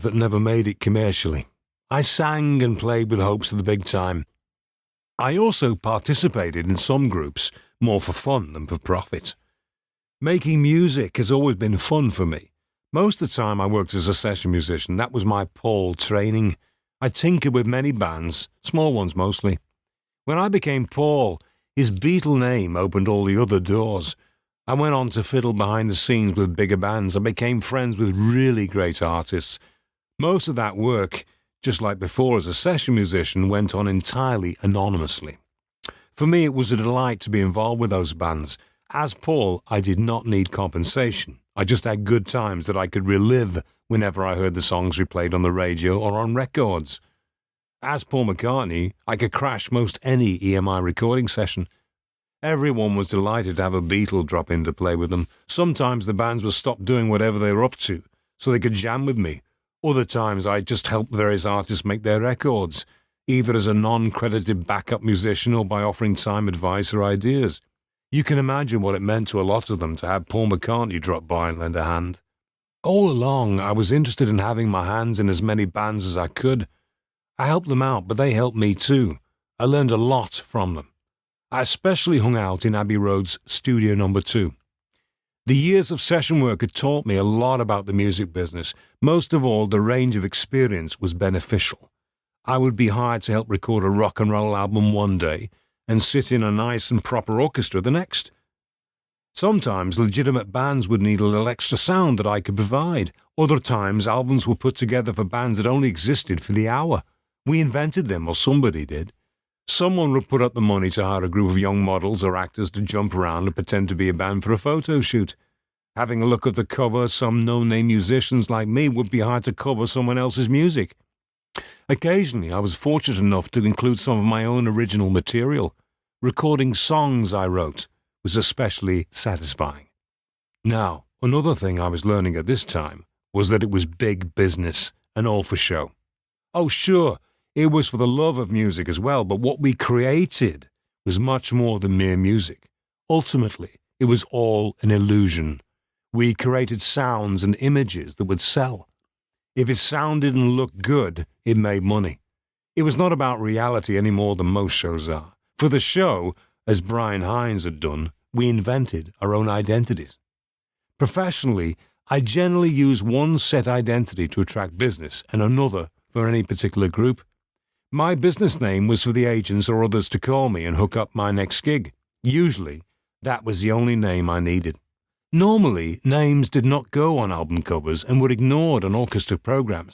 that never made it commercially. I sang and played with hopes of the big time. I also participated in some groups more for fun than for profit. Making music has always been fun for me. Most of the time I worked as a session musician. That was my Paul training. I tinkered with many bands, small ones mostly. When I became Paul, his Beatle name opened all the other doors. I went on to fiddle behind the scenes with bigger bands. I became friends with really great artists. Most of that work, just like before as a session musician, went on entirely anonymously. For me, it was a delight to be involved with those bands. As Paul, I did not need compensation. I just had good times that I could relive whenever I heard the songs replayed on the radio or on records. As Paul McCartney, I could crash most any EMI recording session. Everyone was delighted to have a Beatle drop in to play with them. Sometimes the bands would stop doing whatever they were up to so they could jam with me. Other times I just helped various artists make their records, either as a non-credited backup musician or by offering time advice or ideas. You can imagine what it meant to a lot of them to have Paul McCartney drop by and lend a hand. All along, I was interested in having my hands in as many bands as I could. I helped them out, but they helped me too. I learned a lot from them. I especially hung out in Abbey Road's Studio No. 2. The years of session work had taught me a lot about the music business. Most of all, the range of experience was beneficial. I would be hired to help record a rock and roll album one day and sit in a nice and proper orchestra the next. Sometimes legitimate bands would need a little extra sound that I could provide. Other times albums were put together for bands that only existed for the hour. We invented them, or somebody did. Someone would put up the money to hire a group of young models or actors to jump around and pretend to be a band for a photo shoot. Having a look at the cover, some no-name musicians like me would be hired to cover someone else's music. Occasionally, I was fortunate enough to include some of my own original material. Recording songs I wrote was especially satisfying. Now, another thing I was learning at this time was that it was big business and all for show. Oh, sure, it was for the love of music as well, but what we created was much more than mere music. Ultimately, it was all an illusion. We created sounds and images that would sell. If it sounded and looked good, it made money. It was not about reality any more than most shows are. For the show, as Brian Hines had done, we invented our own identities. Professionally, I generally use one set identity to attract business and another for any particular group. My business name was for the agents or others to call me and hook up my next gig. Usually, that was the only name I needed. Normally, names did not go on album covers and were ignored on orchestra programs.